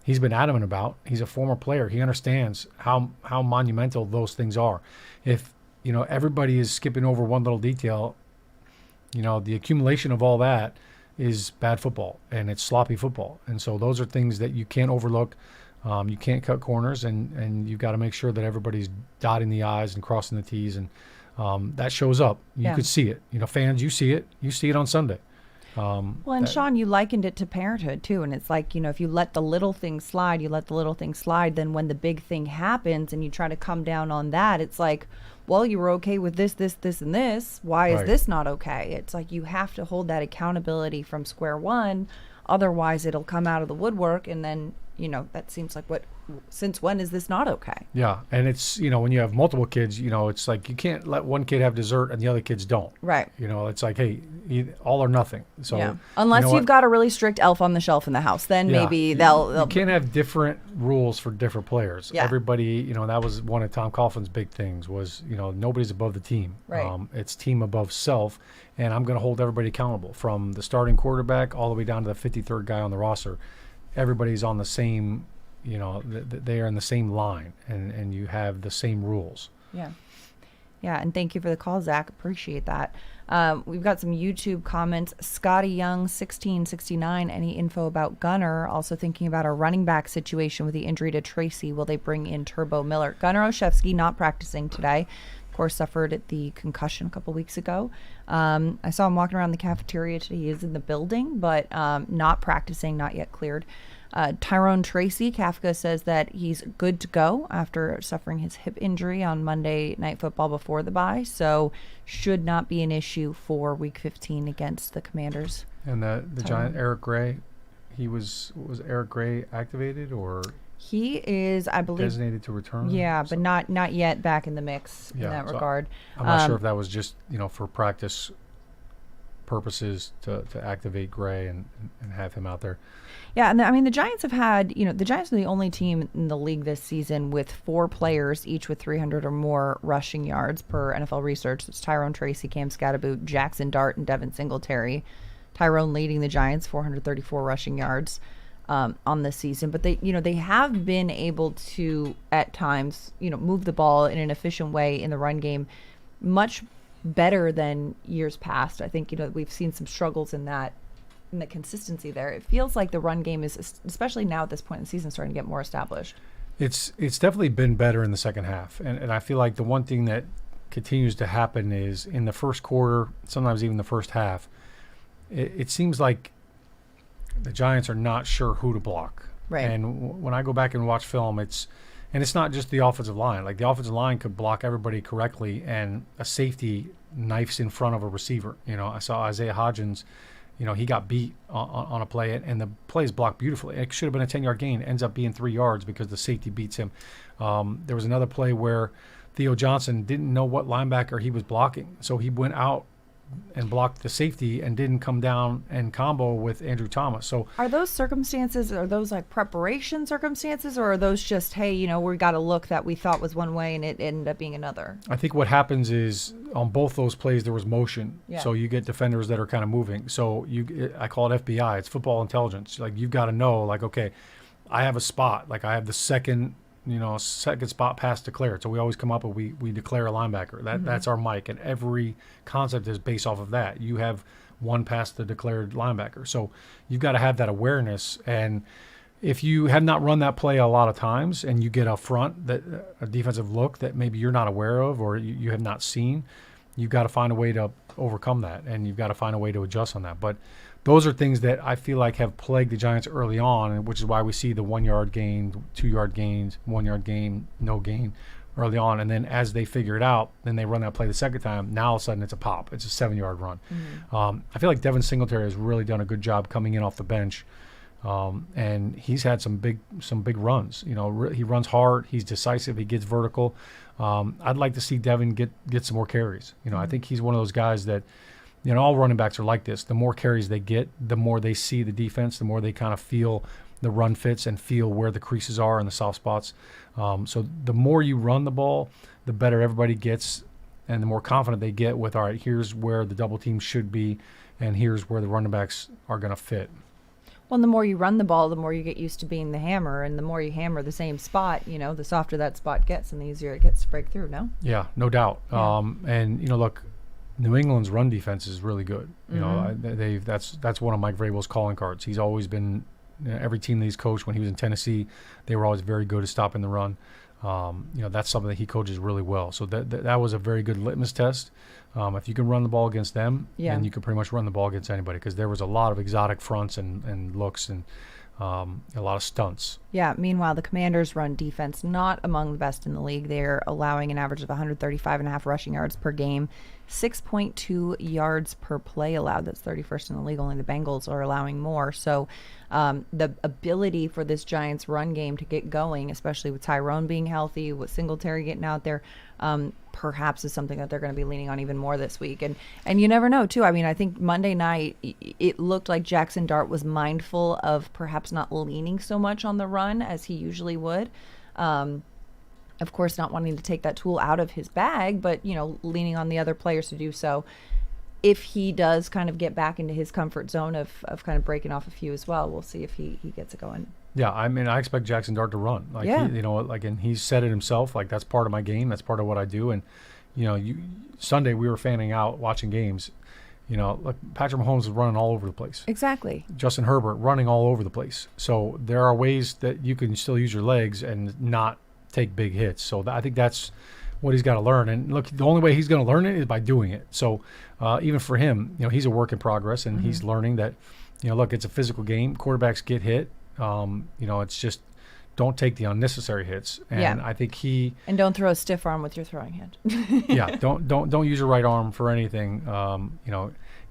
he's been adamant about. He's a former player. He understands how monumental those things are. If, everybody is skipping over one little detail, the accumulation of all that is bad football, and it's sloppy football. And so those are things that you can't overlook. You can't cut corners, and you've got to make sure that everybody's dotting the I's and crossing the T's, and that shows up. You could see it. Fans, you see it. You see it on Sunday. Shaun, you likened it to parenthood too, and it's like, if you let the little things slide, then when the big thing happens and you try to come down on that, it's like, well, you were okay with this, and this. Why is this not okay? It's like you have to hold that accountability from square one. Otherwise, it'll come out of the woodwork, and then, that seems like since when is this not okay? Yeah, and it's, when you have multiple kids, it's like you can't let one kid have dessert and the other kids don't. Right. It's like, hey, all or nothing. So unless you've got a really strict elf on the shelf in the house, then maybe they'll. You can't have different rules for different players. Yeah. Everybody, that was one of Tom Coughlin's big things was, nobody's above the team. Right. It's team above self, and I'm going to hold everybody accountable from the starting quarterback all the way down to the 53rd guy on the roster. Everybody's on the same, they are in the same line, and you have the same rules. Yeah. Yeah, and thank you for the call, Zach. Appreciate that. We've got some YouTube comments. Scotty Young, 1669. Any info about Gunner? Also thinking about our running back situation with the injury to Tracy. Will they bring in Turbo Miller? Gunner Olszewski not practicing today. Of course, suffered the concussion a couple weeks ago. I saw him walking around the cafeteria today. He is in the building, but not practicing, not yet cleared. Tyrone Tracy, Kafka says that he's good to go after suffering his hip injury on Monday Night Football before the bye, so should not be an issue for Week 15 against the Commanders. And the Giant Eric Gray, was Eric Gray activated or? He is, I believe, designated to return. Yeah, but not yet back in the mix in that regard. I'm not sure if that was just for practice purposes to activate Gray and have him out there. Yeah, and I mean the Giants have had, the Giants are the only team in the league this season with 4 players, each with 300 or more rushing yards per NFL Research. It's Tyrone Tracy, Cam Scatterboot, Jackson Dart, and Devin Singletary. Tyrone leading the Giants, 434 rushing yards on this season. But they have been able to at times, move the ball in an efficient way in the run game, much better than years past. I think we've seen some struggles in that. And the consistency there. It feels like the run game is, especially now at this point in the season, starting to get more established. It's definitely been better in the second half. And I feel like the one thing that continues to happen is in the first quarter, sometimes even the first half, it seems like the Giants are not sure who to block. Right. And when I go back and watch film, it's not just the offensive line. Like the offensive line could block everybody correctly, and a safety knifes in front of a receiver. I saw Isaiah Hodgins. He got beat on a play, and the play is blocked beautifully. It should have been a 10-yard gain. It ends up being 3 yards because the safety beats him. There was another play where Theo Johnson didn't know what linebacker he was blocking, so he went out and blocked the safety and didn't come down and combo with Andrew Thomas. So are those circumstances, are those like preparation circumstances, or are those just, hey, we got a look that we thought was one way and it ended up being another? I think what happens is on both those plays there was motion. Yeah. So you get defenders that are kind of moving. So I call it FBI. It's football intelligence. Like you've got to know, like, okay, I have a spot. Like I have the second spot pass declared. So we always come up and we declare a linebacker. That's our mic, and every concept is based off of that. You have one pass the declared linebacker. So you've got to have that awareness. And if you have not run that play a lot of times and you get a defensive look that maybe you're not aware of or you have not seen, you've got to find a way to overcome that, and you've got to find a way to adjust on that. But those are things that I feel like have plagued the Giants early on, which is why we see the 1 yard gain, 2 yard gains, 1 yard gain, no gain early on. And then as they figure it out, then they run that play the second time. Now all of a sudden it's a pop. It's a 7-yard run. Mm-hmm. I feel like Devin Singletary has really done a good job coming in off the bench. And he's had some big runs. He runs hard. He's decisive. He gets vertical. I'd like to see Devin get some more carries. I think he's one of those guys that, all running backs are like this. The more carries they get, the more they see the defense, the more they kind of feel the run fits and feel where the creases are and the soft spots. So the more you run the ball, the better everybody gets, and the more confident they get with, all right, here's where the double team should be, and here's where the running backs are going to fit. Well, the more you run the ball, the more you get used to being the hammer, and the more you hammer the same spot, the softer that spot gets and the easier it gets to break through, no? Yeah, no doubt. Yeah. And, look, New England's run defense is really good. That's one of Mike Vrabel's calling cards. He's always been, every team that he's coached when he was in Tennessee, they were always very good at stopping the run. That's something that he coaches really well. So that was a very good litmus test. If you can run the ball against them, then you can pretty much run the ball against anybody, because there was a lot of exotic fronts and looks and a lot of stunts. Yeah, meanwhile, the Commanders' run defense, not among the best in the league. They're allowing an average of 135.5 rushing yards per game, 6.2 yards per play allowed. That's 31st in the league. Only the Bengals are allowing more. So the ability for this Giants run game to get going, especially with Tyrone being healthy, with Singletary getting out there, perhaps is something that they're going to be leaning on even more this week. And you never know, too. I mean, I think Monday night, it looked like Jackson Dart was mindful of perhaps not leaning so much on the run as he usually would. Of course, not wanting to take that tool out of his bag, but, leaning on the other players to do so. If he does kind of get back into his comfort zone of kind of breaking off a few as well, we'll see if he gets it going. Yeah, I mean, I expect Jackson Dart to run. And he's said it himself. Like, that's part of my game. That's part of what I do. And Sunday we were fanning out watching games. Look, Patrick Mahomes is running all over the place. Exactly. Justin Herbert running all over the place. So there are ways that you can still use your legs and not take big hits. So I think that's what he's got to learn. And look, the only way he's going to learn it is by doing it. So even for him, he's a work in progress, and he's learning that, look, it's a physical game. Quarterbacks get hit. It's just don't take the unnecessary hits. And I think and don't throw a stiff arm with your throwing hand. Don't use your right arm for anything.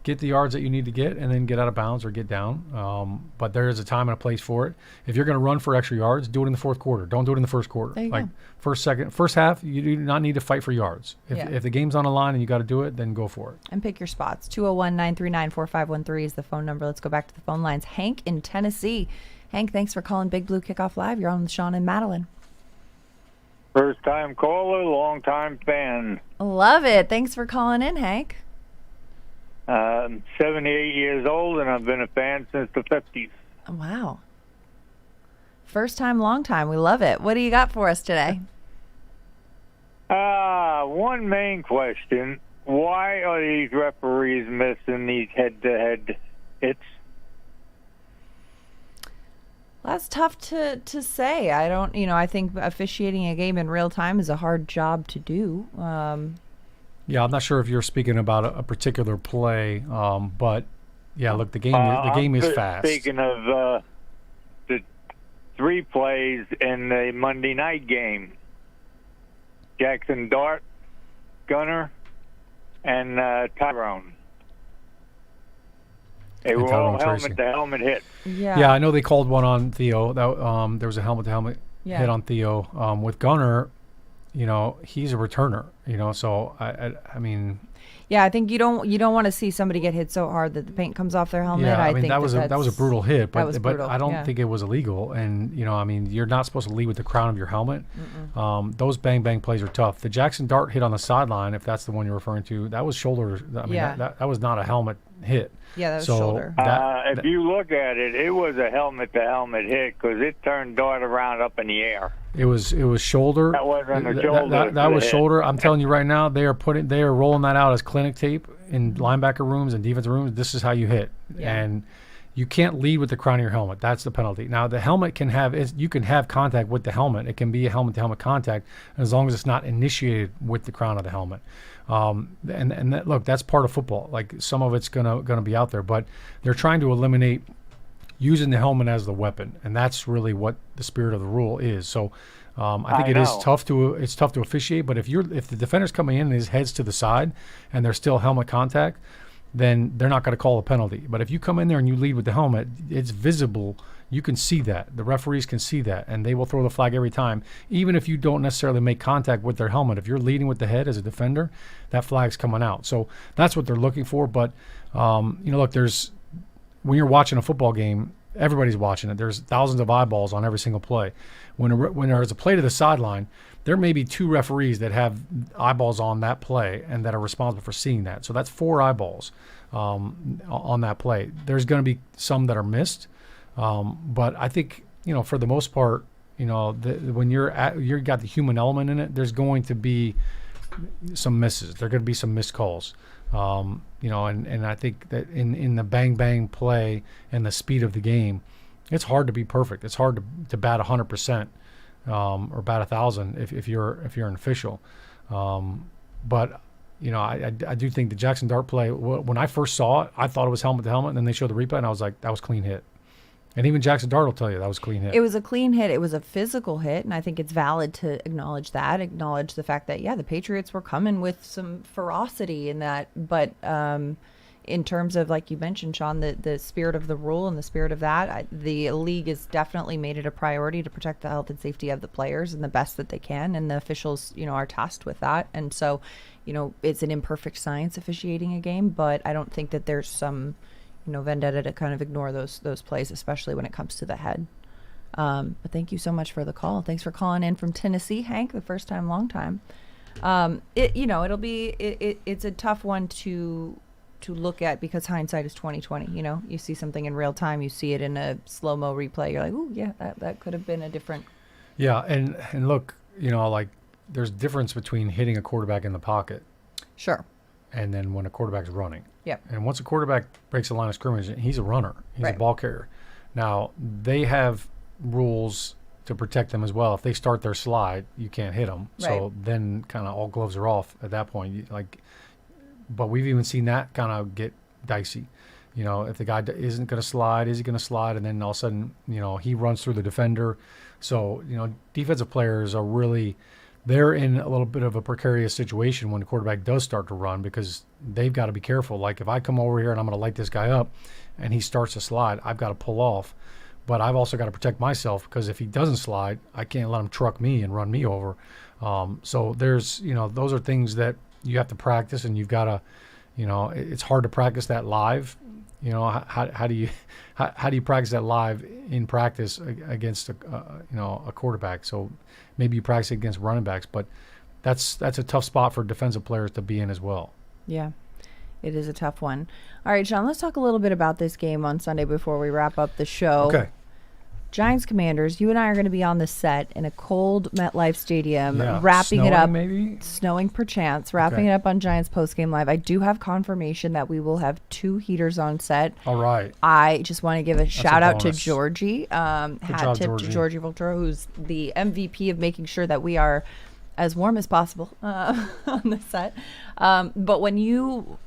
Get the yards that you need to get, and then get out of bounds or get down. But there is a time and a place for it. If you're going to run for extra yards, do it in the fourth quarter. Don't do it in the first quarter. There you go. First half, you do not need to fight for yards. If the game's on the line and you got to do it, then go for it. And pick your spots. 201-939-4513 is the phone number. Let's go back to the phone lines. Hank in Tennessee. Hank, thanks for calling Big Blue Kickoff Live. You're on with Shaun and Madelyn. First time caller, long time fan. Love it. Thanks for calling in, Hank. I'm 78 years old, and I've been a fan since the 50s. Wow. First time, long time. We love it. What do you got for us today? One main question. Why are these referees missing these head-to-head hits? Well, that's tough to say. I think officiating a game in real time is a hard job to do. Yeah, I'm not sure if you're speaking about a particular play, but yeah, look, the game is fast. Speaking of the 3 plays in the Monday night game, Jackson Dart, Gunner, and Tyrone. They were all helmet-to-helmet hits. Yeah, I know they called one on Theo. There was a helmet-to-helmet hit on Theo. With Gunner, he's a returner. So I mean. Yeah, I think you don't want to see somebody get hit so hard that the paint comes off their helmet. Yeah, I mean think that was a brutal hit, but brutal. I don't think it was illegal. And you're not supposed to lead with the crown of your helmet. Those bang bang plays are tough. The Jackson Dart hit on the sideline, if that's the one you're referring to, that was shoulder. I mean, that was not a helmet hit. Yeah, that was shoulder. If you look at it, it was a helmet-to-helmet hit because it turned Dart around up in the air. It was shoulder. That wasn't a shoulder. That was shoulder. I'm telling you right now, they are rolling that out as clinic tape in linebacker rooms and defensive rooms. This is how you hit, and you can't lead with the crown of your helmet. That's the penalty. Now the helmet you can have contact with the helmet. It can be a helmet-to-helmet contact as long as it's not initiated with the crown of the helmet. Look, that's part of football. Like some of it's gonna be out there, but they're trying to eliminate using the helmet as the weapon, and that's really what the spirit of the rule is. So I think it's tough to officiate. But if the defender's coming in and his head's to the side and there's still helmet contact, then they're not going to call a penalty. But if you come in there and you lead with the helmet, it's visible. You can see that. The referees can see that, and they will throw the flag every time, even if you don't necessarily make contact with their helmet. If you're leading with the head as a defender, that flag's coming out. So that's what they're looking for. But, look, when you're watching a football game, everybody's watching it. There's thousands of eyeballs on every single play. When there's a play to the sideline, there may be 2 referees that have eyeballs on that play and that are responsible for seeing that. So that's 4 eyeballs on that play. There's going to be some that are missed. But I think, for the most part, when you've got the human element in it, there's going to be some misses. There are going to be some missed calls. And I think that in the bang bang play and the speed of the game, it's hard to be perfect. It's hard to bat 100% or bat 1,000 if you're an official. But I do think the Jackson Dart play, when I first saw it, I thought it was helmet to helmet, and then they showed the replay, and I was like, that was clean hit. And even Jackson Dart will tell you that was a clean hit. It was a clean hit. It was a physical hit, and I think it's valid to acknowledge the fact that, the Patriots were coming with some ferocity in that. But in terms of, like you mentioned, Shaun, the spirit of the rule and the spirit of that, the league has definitely made it a priority to protect the health and safety of the players and the best that they can, and the officials, are tasked with that. And so, it's an imperfect science officiating a game, but I don't think that there's some vendetta to kind of ignore those plays, especially when it comes to the head. But thank you so much for the call. Thanks for calling in from Tennessee, Hank. The first time, long time. It's a tough one to look at because hindsight is 20/20. You see something in real time, you see it in a slow-mo replay. You're like, ooh, yeah, that could have been a different. Yeah, and look, like there's difference between hitting a quarterback in the pocket. Sure. And then when a quarterback's running. Yep. And once a quarterback breaks the line of scrimmage, he's a runner. He's a ball carrier. Now, they have rules to protect them as well. If they start their slide, you can't hit them. Right. So then kind of all gloves are off at that point. But we've even seen that kind of get dicey. If the guy isn't going to slide, is he going to slide? And then all of a sudden, he runs through the defender. So, defensive players are really, they're in a little bit of a precarious situation when the quarterback does start to run, because they've got to be careful. Like, if I come over here and I'm going to light this guy up and he starts to slide, I've got to pull off. But I've also got to protect myself, because if he doesn't slide, I can't let him truck me and run me over. So there's, those are things that you have to practice, and you've got to, it's hard to practice that live. How do you practice that live in practice against a quarterback? So maybe you practice against running backs, but that's a tough spot for defensive players to be in as well. Yeah, it is a tough one. All right, Shaun, let's talk a little bit about this game on Sunday before we wrap up the show. Okay. Giants Commanders, you and I are going to be on the set in a cold MetLife Stadium, Yeah. wrapping Snowing it up. maybe? Snowing perchance, wrapping it up on Giants postgame live. I do have confirmation that we will have 2 heaters on set. All right. I just want to give a shout out to bonus. Georgie. Hat job, tip Georgie. to Georgie Volturo, who's the MVP of making sure that we are as warm as possible on the set. But when you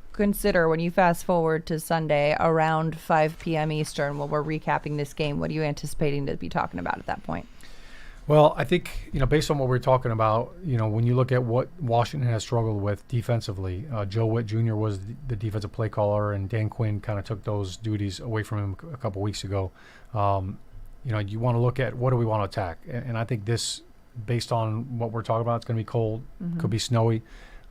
fast forward to Sunday around 5 p.m. Eastern, when we're recapping this game, what are you anticipating to be talking about at that point? Well, I think, based on what we're talking about, when you look at what Washington has struggled with defensively, Joe Witt Jr. was the defensive play caller, and Dan Quinn kind of took those duties away from him a couple weeks ago. You want to look at what do we want to attack. And I think this, based on what we're talking about, it's going to be cold, could be snowy.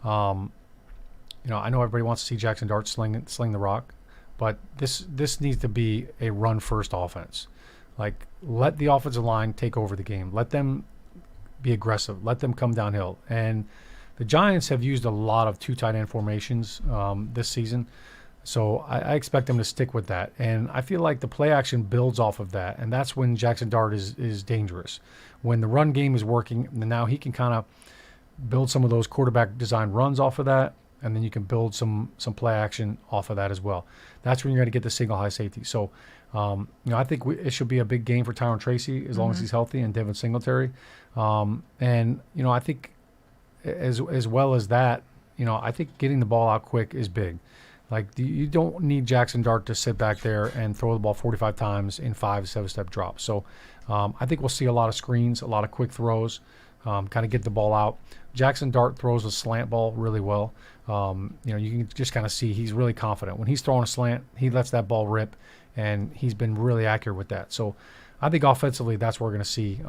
I know everybody wants to see Jackson Dart sling the rock, but this needs to be a run-first offense. Like, let the offensive line take over the game. Let them be aggressive. Let them come downhill. And the Giants have used a lot of 2 tight end formations this season, so I expect them to stick with that. And I feel like the play action builds off of that, and that's when Jackson Dart is dangerous. When the run game is working, and now he can kind of build some of those quarterback design runs off of that, and then you can build some play action off of that as well. That's when you're going to get the single high safety. So, I think it should be a big game for Tyron Tracy as long as he's healthy, and Devin Singletary. I think as well as that, I think getting the ball out quick is big. Like, you don't need Jackson Dart to sit back there and throw the ball 45 times in 5 7-step drops. So I think we'll see a lot of screens, a lot of quick throws, kind of get the ball out. Jackson Dart throws a slant ball really well. You can just kind of see he's really confident. When he's throwing a slant, he lets that ball rip, and he's been really accurate with that. So I think offensively, that's what we're going to see.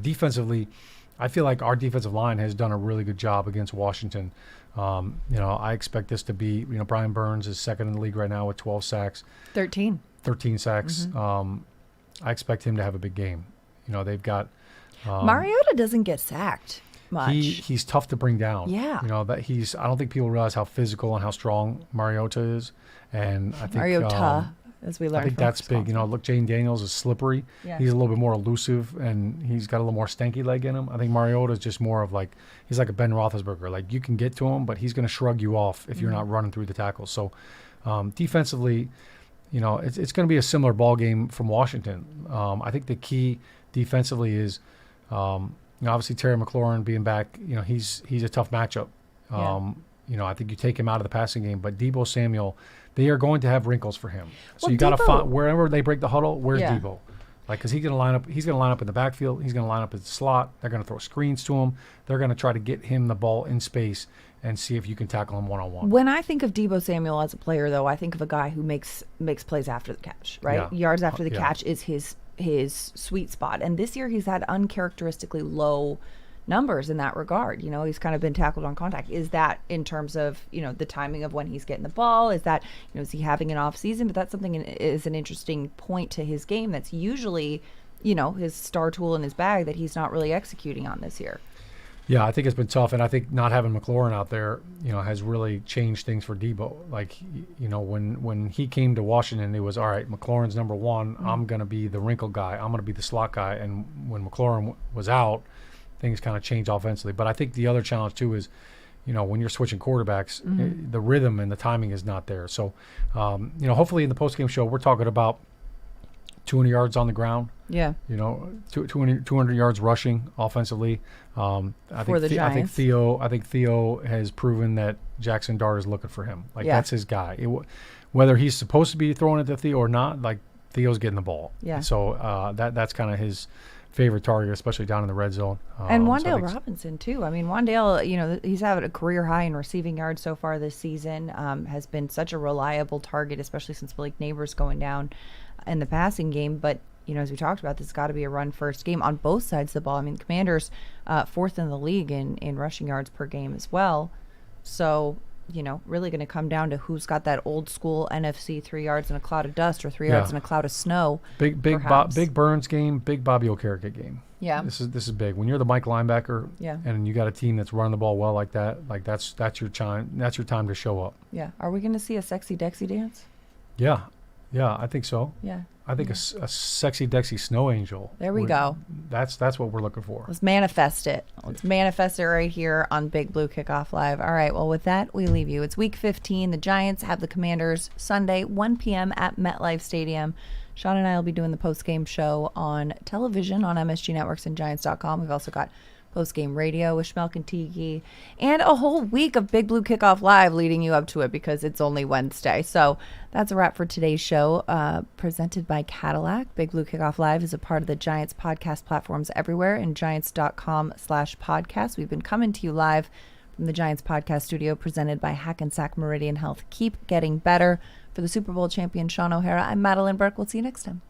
Defensively, I feel like our defensive line has done a really good job against Washington. I expect this to be, Brian Burns is second in the league right now with 12 sacks. 13 sacks. I expect him to have a big game. They've got Mariota doesn't get sacked much. He's tough to bring down. Yeah. I don't think people realize how physical and how strong Mariota is. And I think Mariota, as we learned. I think that's big. Look, Jane Daniels is slippery. Yeah. He's a little bit more elusive, and he's got a little more stanky leg in him. I think Mariota is just more of he's like a Ben Roethlisberger. Like, you can get to him, but he's going to shrug you off if you're not running through the tackles. So defensively, it's going to be a similar ball game from Washington. I think the key defensively is, obviously Terry McLaurin being back. He's a tough matchup. I think you take him out of the passing game, but Deebo Samuel, they are going to have wrinkles for him. So you got to find wherever they break the huddle. Where's Deebo? Because he's going to line up. He's going to line up in the backfield. He's going to line up in the slot. They're going to throw screens to him. They're going to try to get him the ball in space and see if you can tackle him one-on-one. When I think of Deebo Samuel as a player, though, I think of a guy who makes plays after the catch. Right, yards after the catch is his sweet spot. And this year he's had uncharacteristically low numbers in that regard. He's kind of been tackled on contact. Is that in terms of, the timing of when he's getting the ball? Is that, is he having an off season? But that's something is an interesting point to his game that's usually, his star tool in his bag that he's not really executing on this year. Yeah, I think it's been tough, and I think not having McLaurin out there, has really changed things for Deebo. Like, when he came to Washington, it was, all right, McLaurin's number one. I'm going to be the wrinkle guy. I'm going to be the slot guy. And when McLaurin was out, things kind of change offensively. But I think the other challenge too is, when you're switching quarterbacks, the rhythm and the timing is not there. So, hopefully in the postgame show, we're talking about 200 yards on the ground. Yeah. 200 yards rushing offensively. I think Theo has proven that Jackson Dart is looking for him. That's his guy. Whether he's supposed to be throwing it to Theo or not, Theo's getting the ball. Yeah. So that's kind of his favorite target, especially down in the red zone. And Wan'Dale Robinson too. I mean, Wan'Dale, he's having a career high in receiving yards so far this season. Has been such a reliable target, especially since Blake Neighbors going down in the passing game. But as we talked about, this has got to be a run-first game on both sides of the ball. I mean, the Commanders fourth in the league in rushing yards per game as well. So, really going to come down to who's got that old school NFC 3 yards in a cloud of dust or 3 yards in a cloud of snow. Big Burns game, big Bobby Okereke game. Yeah. This is big. When you're the Mike linebacker and you got a team that's running the ball well like that, that's your time. That's your time to show up. Yeah. Are we going to see a sexy Dexy dance? Yeah, I think so. Yeah. I think a sexy Dexy snow angel. There we go. That's what we're looking for. Let's manifest it. Let's manifest it right here on Big Blue Kickoff Live. All right, well, with that, we leave you. It's Week 15. The Giants have the Commanders Sunday, 1 p.m. at MetLife Stadium. Shaun and I will be doing the post-game show on television on MSG Networks and Giants.com. We've also got post-game radio with Schmelk and Tiki, and a whole week of Big Blue Kickoff Live leading you up to it because it's only Wednesday. So that's a wrap for today's show, presented by Cadillac. Big Blue Kickoff Live is a part of the Giants podcast platforms everywhere and Giants.com/podcast. We've been coming to you live from the Giants podcast studio, presented by Hackensack Meridian Health. Keep getting better. For the Super Bowl champion Shaun O'Hara, I'm Madelyn Burke. We'll see you next time.